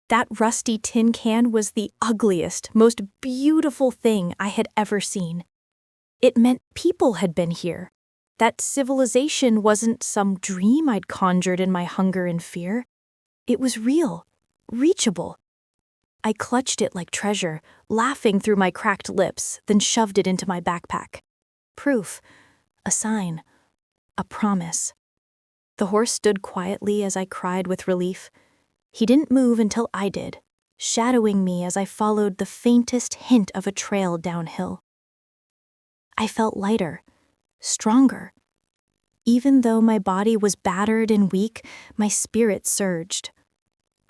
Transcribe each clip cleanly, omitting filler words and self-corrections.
That rusty tin can was the ugliest, most beautiful thing I had ever seen. It meant people had been here, that civilization wasn't some dream I'd conjured in my hunger and fear. It was real, reachable. I clutched it like treasure, laughing through my cracked lips, then shoved it into my backpack. Proof, a sign, a promise. The horse stood quietly as I cried with relief. He didn't move until I did, shadowing me as I followed the faintest hint of a trail downhill. I felt lighter, stronger. Even though my body was battered and weak, my spirit surged.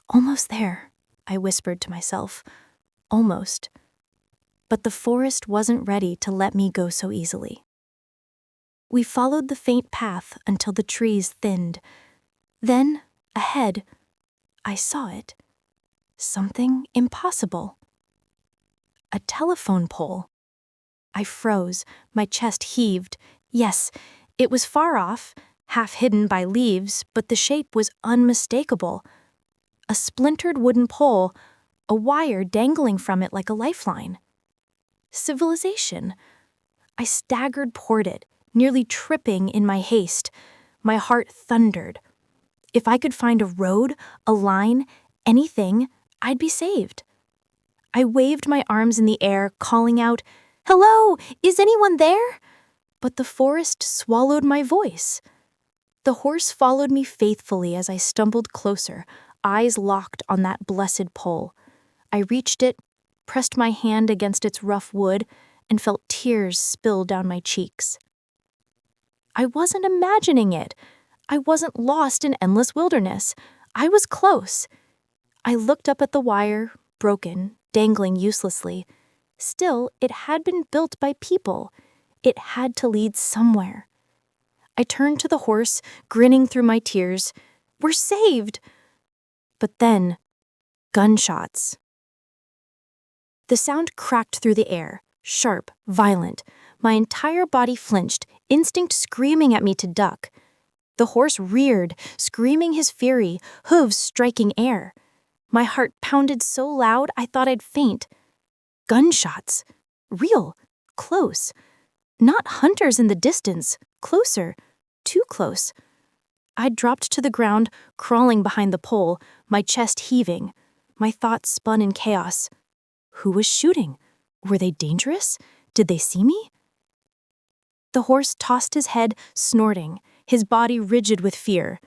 Almost there, I whispered to myself. Almost. But the forest wasn't ready to let me go so easily. We followed the faint path until the trees thinned. Then, ahead, I saw it. Something impossible. A telephone pole. I froze, my chest heaved. Yes, it was far off, half hidden by leaves, but the shape was unmistakable. A splintered wooden pole, a wire dangling from it like a lifeline. Civilization. I staggered toward it, nearly tripping in my haste. My heart thundered. If I could find a road, a line, anything, I'd be saved. I waved my arms in the air, calling out, "Hello, is anyone there?" But the forest swallowed my voice. The horse followed me faithfully as I stumbled closer, eyes locked on that blessed pole. I reached it, pressed my hand against its rough wood, and felt tears spill down my cheeks. I wasn't imagining it. I wasn't lost in endless wilderness. I was close. I looked up at the wire, broken, dangling uselessly. Still, it had been built by people. It had to lead somewhere. I turned to the horse, grinning through my tears. We're saved! But then, gunshots. The sound cracked through the air, sharp, violent. My entire body flinched, instinct screaming at me to duck. The horse reared, screaming his fury, hooves striking air. My heart pounded so loud I thought I'd faint. Gunshots. Real. Close. Not hunters in the distance. Closer. Too close. I dropped to the ground, crawling behind the pole, my chest heaving. My thoughts spun in chaos. Who was shooting? Were they dangerous? Did they see me? The horse tossed his head, snorting, his body rigid with fear.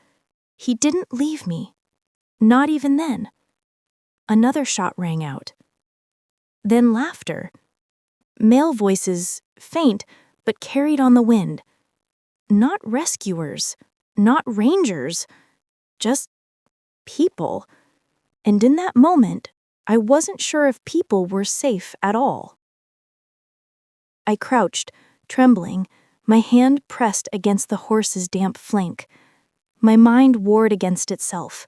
He didn't leave me. Not even then. Another shot rang out. Then laughter. Male voices, faint, but carried on the wind. Not rescuers, not rangers, just people. And in that moment, I wasn't sure if people were safe at all. I crouched, trembling, my hand pressed against the horse's damp flank. My mind warred against itself.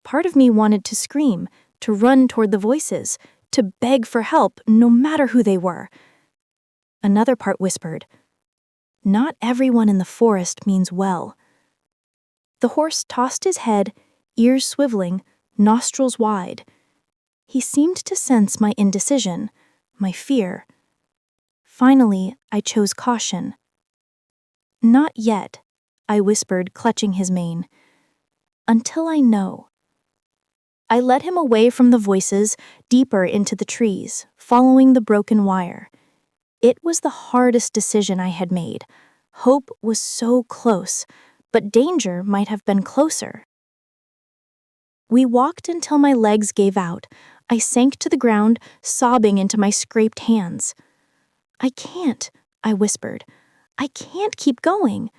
Part of me wanted to scream, to run toward the voices, to beg for help, no matter who they were. Another part whispered, "Not everyone in the forest means well." The horse tossed his head, ears swiveling, nostrils wide. He seemed to sense my indecision, my fear. Finally, I chose caution. "Not yet," I whispered, clutching his mane. "Until I know." I led him away from the voices, deeper into the trees, following the broken wire. It was the hardest decision I had made. Hope was so close, but danger might have been closer. We walked until my legs gave out. I sank to the ground, sobbing into my scraped hands. "I can't," I whispered. "I can't keep going."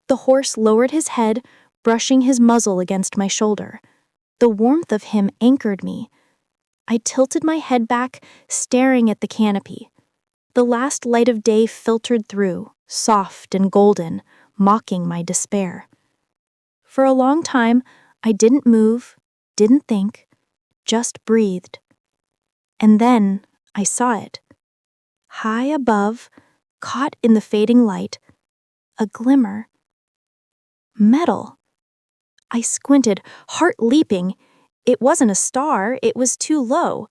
The horse lowered his head, brushing his muzzle against my shoulder. The warmth of him anchored me. I tilted my head back, staring at the canopy. The last light of day filtered through, soft and golden, mocking my despair. For a long time, I didn't move, didn't think, just breathed. And then I saw it. High above, caught in the fading light, a glimmer. Metal. I squinted, heart leaping. It wasn't a star, it was too low.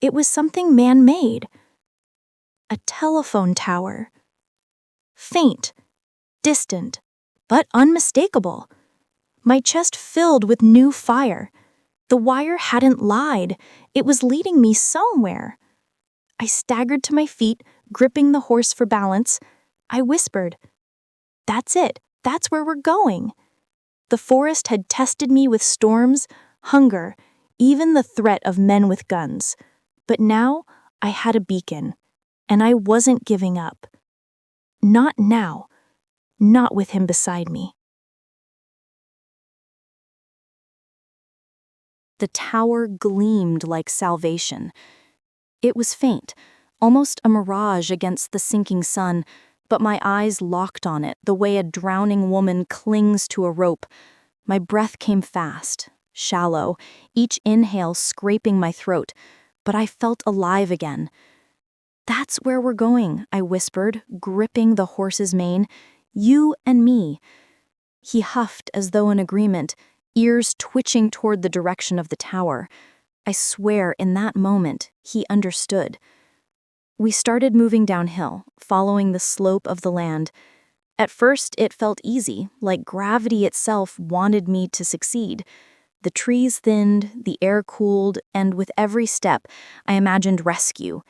It was something man-made. A telephone tower. Faint, distant, but unmistakable. My chest filled with new fire. The wire hadn't lied. It was leading me somewhere. I staggered to my feet, gripping the horse for balance. I whispered, "That's it. That's where we're going." The forest had tested me with storms, hunger, even the threat of men with guns. But now I had a beacon, and I wasn't giving up. Not now. Not with him beside me. The tower gleamed like salvation. It was faint, almost a mirage against the sinking sun, but my eyes locked on it the way a drowning woman clings to a rope. My breath came fast, shallow, each inhale scraping my throat, but I felt alive again. "That's where we're going," I whispered, gripping the horse's mane. "You and me." He huffed as though in agreement, ears twitching toward the direction of the tower. I swear in that moment, he understood. We started moving downhill, following the slope of the land. At first, it felt easy, like gravity itself wanted me to succeed. The trees thinned, the air cooled, and with every step, I imagined rescue.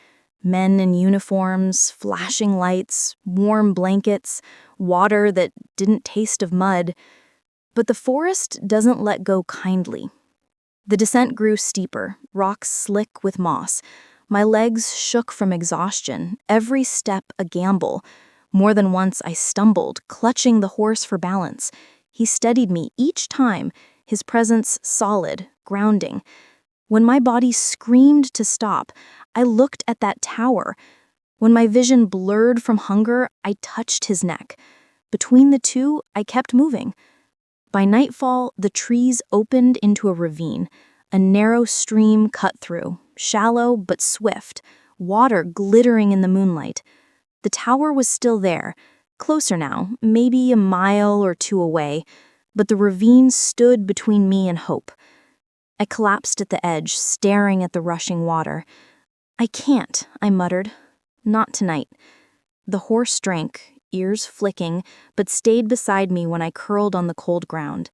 Men in uniforms, flashing lights, warm blankets, water that didn't taste of mud. But the forest doesn't let go kindly. The descent grew steeper, rocks slick with moss. My legs shook from exhaustion, every step a gamble. More than once I stumbled, clutching the horse for balance. He steadied me each time, his presence solid, grounding. When my body screamed to stop, I looked at that tower. When my vision blurred from hunger, I touched his neck. Between the two, I kept moving. By nightfall, the trees opened into a ravine. A narrow stream cut through, shallow but swift, water glittering in the moonlight. The tower was still there, closer now, maybe a mile or two away, but the ravine stood between me and hope. I collapsed at the edge, staring at the rushing water. "I can't," I muttered. "Not tonight." The horse drank, ears flicking, but stayed beside me when I curled on the cold ground.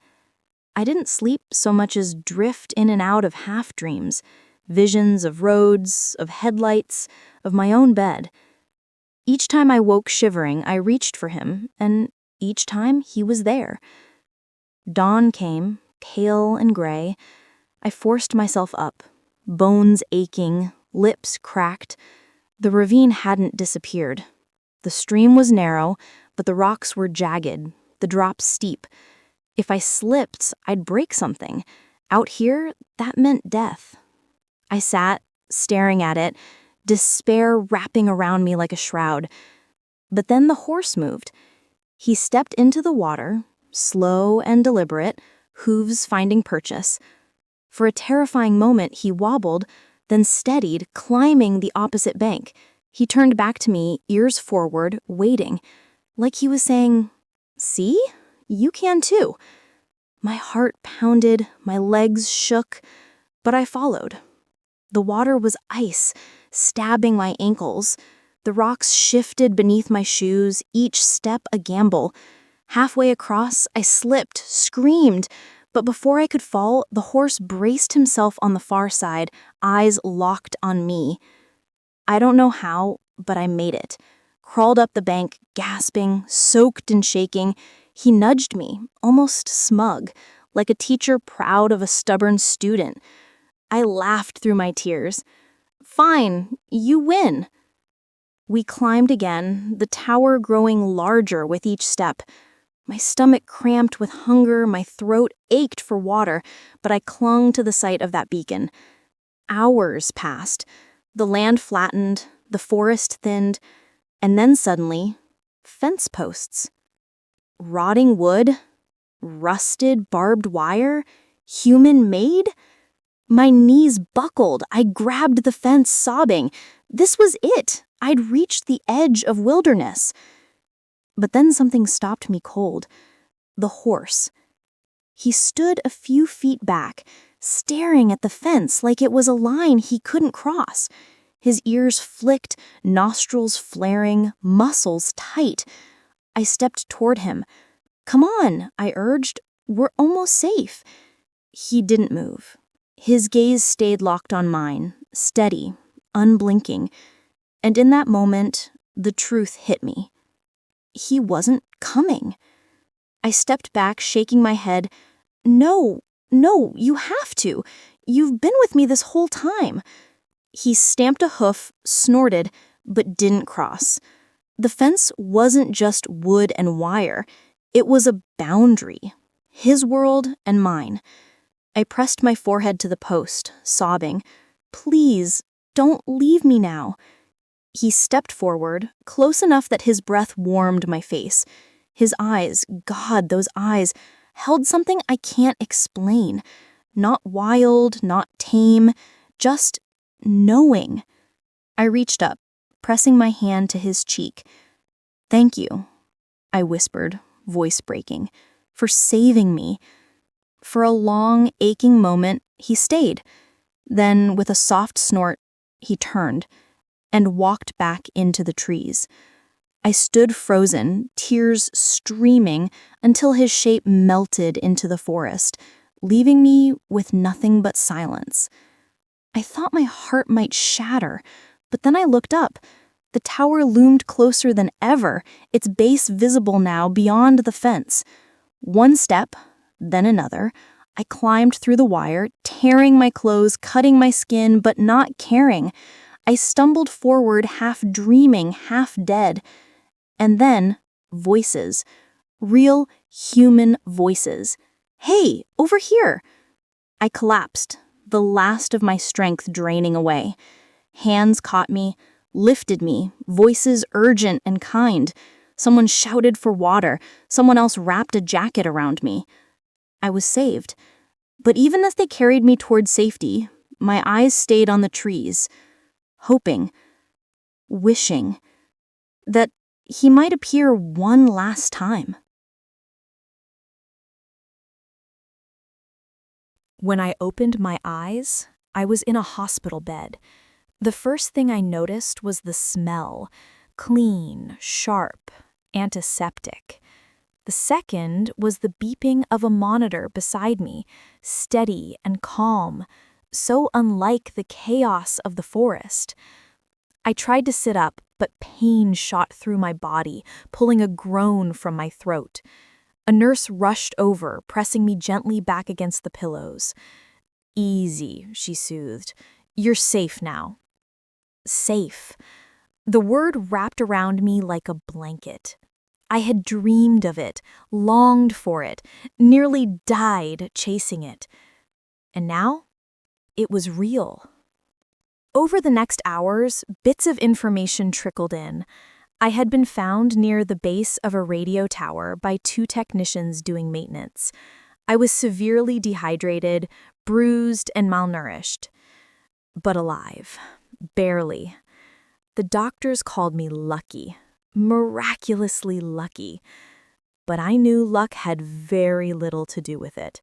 I didn't sleep so much as drift in and out of half-dreams, visions of roads, of headlights, of my own bed. Each time I woke shivering, I reached for him, and each time he was there. Dawn came, pale and gray. I forced myself up, bones aching, lips cracked. The ravine hadn't disappeared. The stream was narrow, but the rocks were jagged, the drops steep. If I slipped, I'd break something. Out here, that meant death. I sat, staring at it, despair wrapping around me like a shroud. But then the horse moved. He stepped into the water, slow and deliberate, hooves finding purchase. For a terrifying moment, he wobbled, then steadied, climbing the opposite bank. He turned back to me, ears forward, waiting, like he was saying, "See? You can too." My heart pounded, my legs shook, but I followed. The water was ice, stabbing my ankles. The rocks shifted beneath my shoes, each step a gamble. Halfway across, I slipped, screamed, but before I could fall, the horse braced himself on the far side, eyes locked on me. I don't know how, but I made it. Crawled up the bank, gasping, soaked and shaking. He nudged me, almost smug, like a teacher proud of a stubborn student. I laughed through my tears. "Fine, you win." We climbed again, the tower growing larger with each step. My stomach cramped with hunger, my throat ached for water, but I clung to the sight of that beacon. Hours passed. The land flattened, the forest thinned, and then suddenly, fence posts. Rotting wood, rusted barbed wire, human-made? My knees buckled. I grabbed the fence, sobbing. This was it. I'd reached the edge of wilderness. But then something stopped me cold. The horse. He stood a few feet back, staring at the fence like it was a line he couldn't cross. His ears flicked, nostrils flaring, muscles tight. I stepped toward him. "Come on," I urged. "We're almost safe." He didn't move. His gaze stayed locked on mine, steady, unblinking. And in that moment, the truth hit me. He wasn't coming. I stepped back, shaking my head. No, you have to. You've been with me this whole time." He stamped a hoof, snorted, but didn't cross. The fence wasn't just wood and wire. It was a boundary. His world and mine. I pressed my forehead to the post, sobbing. "Please, don't leave me now." He stepped forward, close enough that his breath warmed my face. His eyes, God, those eyes, held something I can't explain. Not wild, not tame, just knowing. I reached up, pressing my hand to his cheek. "Thank you," I whispered, voice breaking, "for saving me." For a long, aching moment, he stayed. Then, with a soft snort, he turned and walked back into the trees. I stood frozen, tears streaming, until his shape melted into the forest, leaving me with nothing but silence. I thought my heart might shatter, but then I looked up. The tower loomed closer than ever, its base visible now beyond the fence. One step, then another. I climbed through the wire, tearing my clothes, cutting my skin, but not caring. I stumbled forward, half dreaming, half dead. And then, voices. Real, human voices. "Hey, over here!" I collapsed, the last of my strength draining away. Hands caught me, lifted me, voices urgent and kind. Someone shouted for water, someone else wrapped a jacket around me. I was saved. But even as they carried me toward safety, my eyes stayed on the trees, hoping, wishing, that he might appear one last time. When I opened my eyes, I was in a hospital bed. The first thing I noticed was the smell, clean, sharp, antiseptic. The second was the beeping of a monitor beside me, steady and calm, so unlike the chaos of the forest. I tried to sit up, but pain shot through my body, pulling a groan from my throat. A nurse rushed over, pressing me gently back against the pillows. "Easy," she soothed. "You're safe now." Safe. The word wrapped around me like a blanket. I had dreamed of it, longed for it, nearly died chasing it. And now, it was real. Over the next hours, bits of information trickled in. I had been found near the base of a radio tower by 2 technicians doing maintenance. I was severely dehydrated, bruised, and malnourished. But alive. Barely. The doctors called me lucky. Miraculously lucky. But I knew luck had very little to do with it.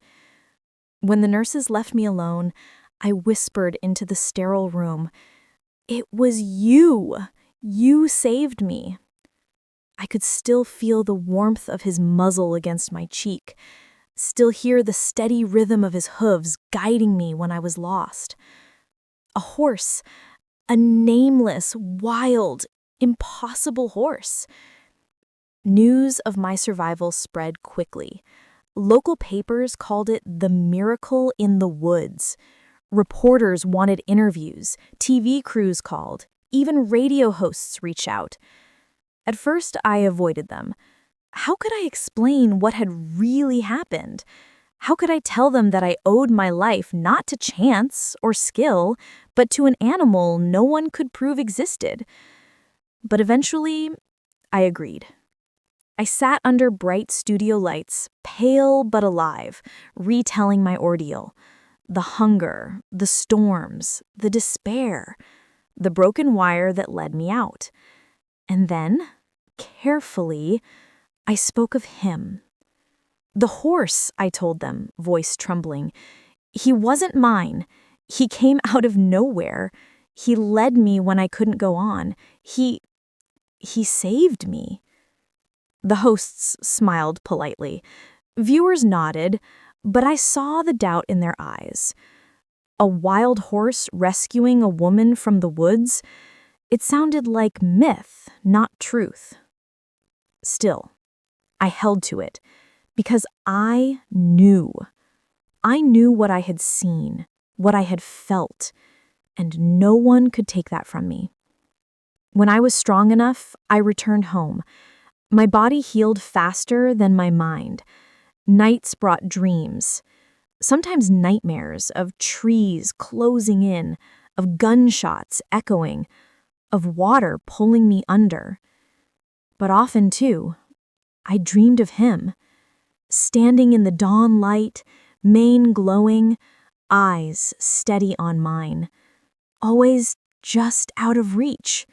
When the nurses left me alone, I whispered into the sterile room, "It was you! You saved me." I could still feel the warmth of his muzzle against my cheek, still hear the steady rhythm of his hooves guiding me when I was lost. A horse, a nameless, wild, impossible horse. News of my survival spread quickly. Local papers called it the miracle in the woods. Reporters wanted interviews, TV crews called, even radio hosts reached out. At first, I avoided them. How could I explain what had really happened? How could I tell them that I owed my life not to chance or skill, but to an animal no one could prove existed? But eventually, I agreed. I sat under bright studio lights, pale but alive, retelling my ordeal. The hunger, the storms, the despair, the broken wire that led me out. And then, carefully, I spoke of him. "The horse," I told them, voice trembling. He wasn't mine. He came out of nowhere. He led me when I couldn't go on. He saved me. The hosts smiled politely. Viewers nodded, but I saw the doubt in their eyes. A wild horse rescuing a woman from the woods? It sounded like myth, not truth. Still, I held to it because I knew. I knew what I had seen, what I had felt, and no one could take that from me. When I was strong enough, I returned home. My body healed faster than my mind. Nights brought dreams, sometimes nightmares of trees closing in, of gunshots echoing, of water pulling me under. But often, too, I dreamed of him, standing in the dawn light, mane glowing, eyes steady on mine, always just out of reach.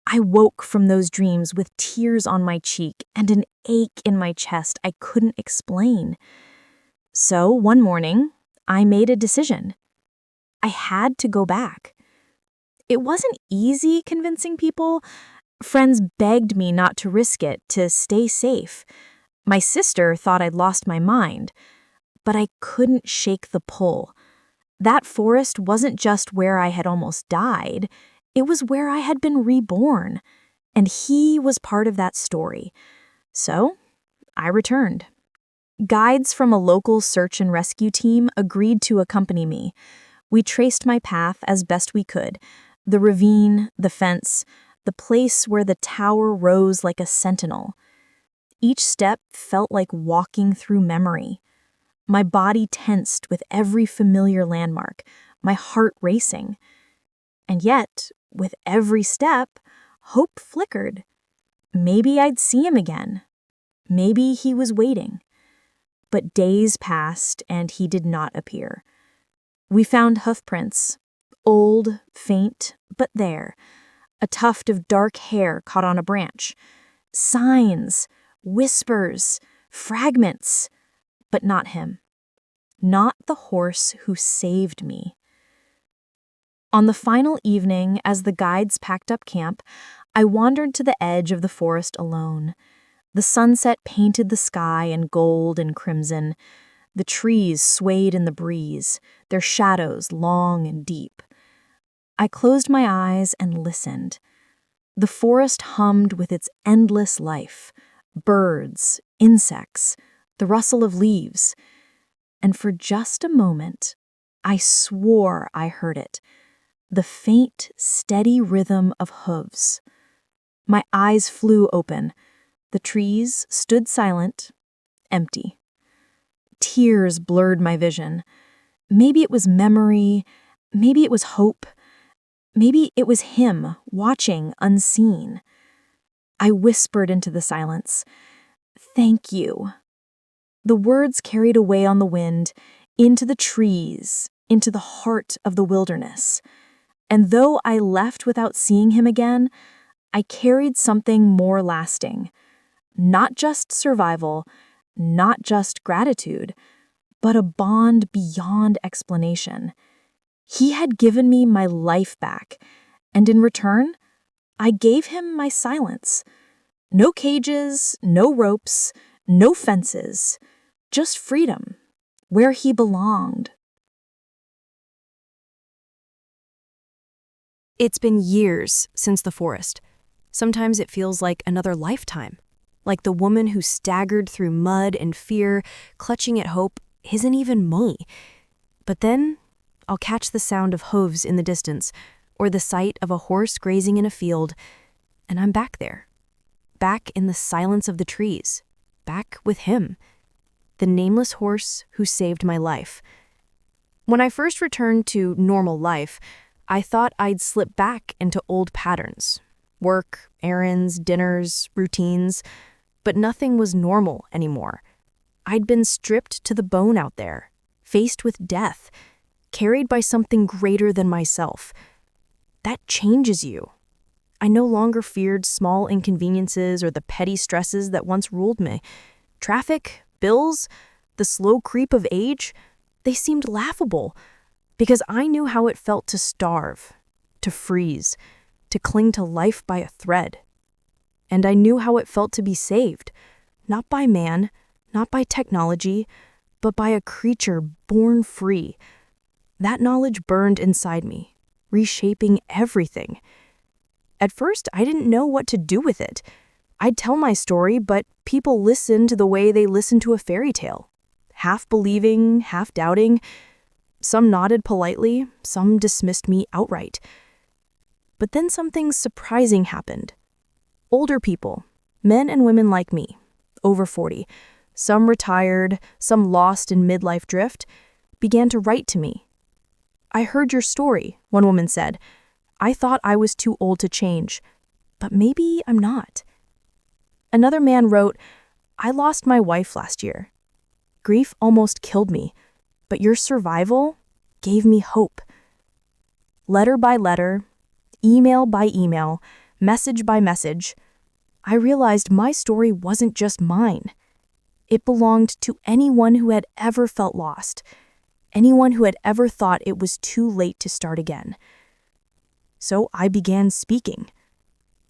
I woke from those dreams with tears on my cheek and an ache in my chest I couldn't explain. So one morning, I made a decision. I had to go back. It wasn't easy convincing people. Friends begged me not to risk it, to stay safe. My sister thought I'd lost my mind. But I couldn't shake the pull. That forest wasn't just where I had almost died. It was where I had been reborn, and he was part of that story. So, I returned. Guides from a local search and rescue team agreed to accompany me. We traced my path as best we could. The ravine, the fence, the place where the tower rose like a sentinel. Each step felt like walking through memory. My body tensed with every familiar landmark, my heart racing. And yet, with every step, hope flickered. Maybe I'd see him again. Maybe he was waiting. But days passed and he did not appear. We found hoofprints, old, faint, but there. A tuft of dark hair caught on a branch. Signs, whispers, fragments, but not him. Not the horse who saved me. On the final evening, as the guides packed up camp, I wandered to the edge of the forest alone. The sunset painted the sky in gold and crimson. The trees swayed in the breeze, their shadows long and deep. I closed my eyes and listened. The forest hummed with its endless life. Birds, insects, the rustle of leaves. And for just a moment, I swore I heard it. The faint, steady rhythm of hooves. My eyes flew open. The trees stood silent, empty. Tears blurred my vision. Maybe it was memory, maybe it was hope, maybe it was him watching unseen. I whispered into the silence, "Thank you." The words carried away on the wind, into the trees, into the heart of the wilderness. And though I left without seeing him again, I carried something more lasting. Not just survival, not just gratitude, but a bond beyond explanation. He had given me my life back, and in return, I gave him my silence. No cages, no ropes, no fences, just freedom, where he belonged. It's been years since the forest. Sometimes it feels like another lifetime. Like the woman who staggered through mud and fear, clutching at hope, isn't even me. But then, I'll catch the sound of hooves in the distance, or the sight of a horse grazing in a field, and I'm back there. Back in the silence of the trees. Back with him. The nameless horse who saved my life. When I first returned to normal life, I thought I'd slip back into old patterns. Work, errands, dinners, routines. But nothing was normal anymore. I'd been stripped to the bone out there, faced with death, carried by something greater than myself. That changes you. I no longer feared small inconveniences or the petty stresses that once ruled me. Traffic, bills, the slow creep of age, they seemed laughable, because I knew how it felt to starve, to freeze, to cling to life by a thread. And I knew how it felt to be saved, not by man, not by technology, but by a creature born free. That knowledge burned inside me, reshaping everything. At first, I didn't know what to do with it. I'd tell my story, but people listened the way they listen to a fairy tale, half believing, half doubting. Some nodded politely, some dismissed me outright. But then something surprising happened. Older people, men and women like me, over 40, some retired, some lost in midlife drift, began to write to me. "I heard your story," one woman said. "I thought I was too old to change, but maybe I'm not." Another man wrote, "I lost my wife last year. Grief almost killed me, but your survival gave me hope." Letter by letter, email by email, message by message, I realized my story wasn't just mine. It belonged to anyone who had ever felt lost, anyone who had ever thought it was too late to start again. So I began speaking,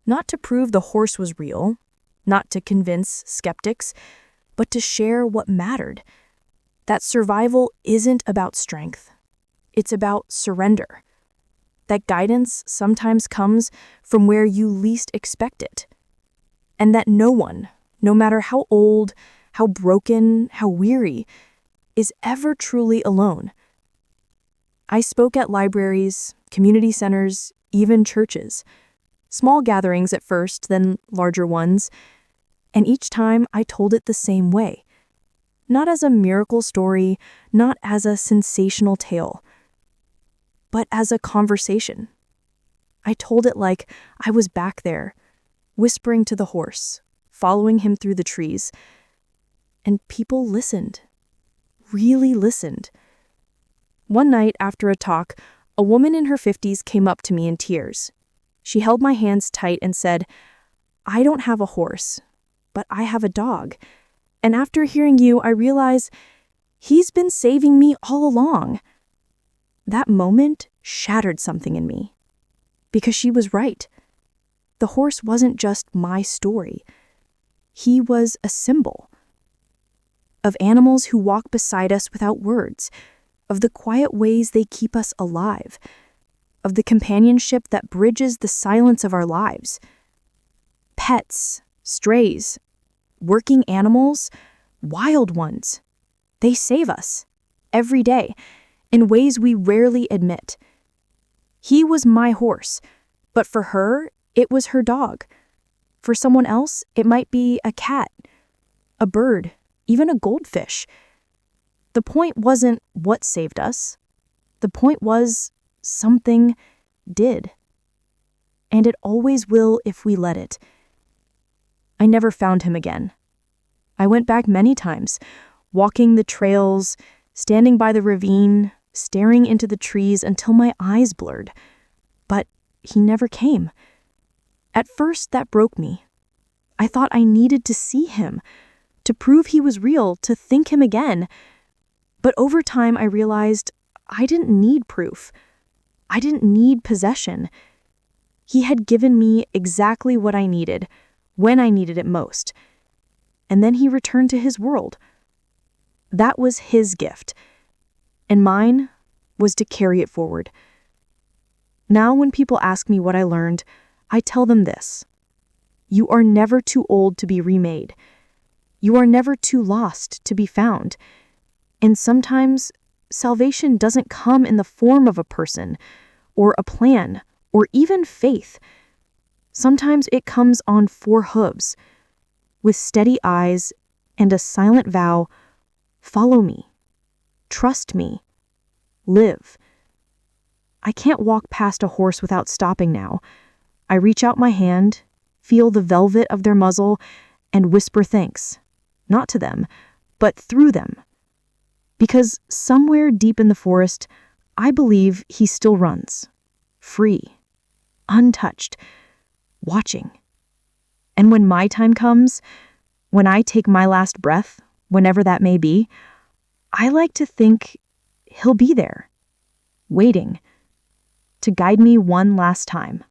not to prove the horse was real, not to convince skeptics, but to share what mattered. That survival isn't about strength. It's about surrender. That guidance sometimes comes from where you least expect it. And that no one, no matter how old, how broken, how weary, is ever truly alone. I spoke at libraries, community centers, even churches. Small gatherings at first, then larger ones. And each time I told it the same way. Not as a miracle story, not as a sensational tale, but as a conversation. I told it like I was back there, whispering to the horse, following him through the trees. And people listened, really listened. One night after a talk, a woman in her 50s came up to me in tears. She held my hands tight and said, "I don't have a horse, but I have a dog. And after hearing you, I realize he's been saving me all along." That moment shattered something in me. Because she was right. The horse wasn't just my story. He was a symbol of animals who walk beside us without words, of the quiet ways they keep us alive, of the companionship that bridges the silence of our lives. Pets, strays, working animals, wild ones. They save us, every day, in ways we rarely admit. He was my horse, but for her, it was her dog. For someone else, it might be a cat, a bird, even a goldfish. The point wasn't what saved us. The point was something did. And it always will if we let it. I never found him again. I went back many times, walking the trails, standing by the ravine, staring into the trees until my eyes blurred. But he never came. At first, that broke me. I thought I needed to see him, to prove he was real, to think him again. But over time, I realized I didn't need proof. I didn't need possession. He had given me exactly what I needed, when I needed it most. And then he returned to his world. That was his gift. And mine was to carry it forward. Now when people ask me what I learned, I tell them this. You are never too old to be remade. You are never too lost to be found. And sometimes salvation doesn't come in the form of a person, or a plan, or even faith. Sometimes it comes on 4 hooves, with steady eyes and a silent vow, follow me, trust me, live. I can't walk past a horse without stopping now. I reach out my hand, feel the velvet of their muzzle, and whisper thanks, not to them, but through them. Because somewhere deep in the forest, I believe he still runs, free, untouched, watching. And when my time comes, when I take my last breath, whenever that may be, I like to think He'll be there, waiting to guide me one last time.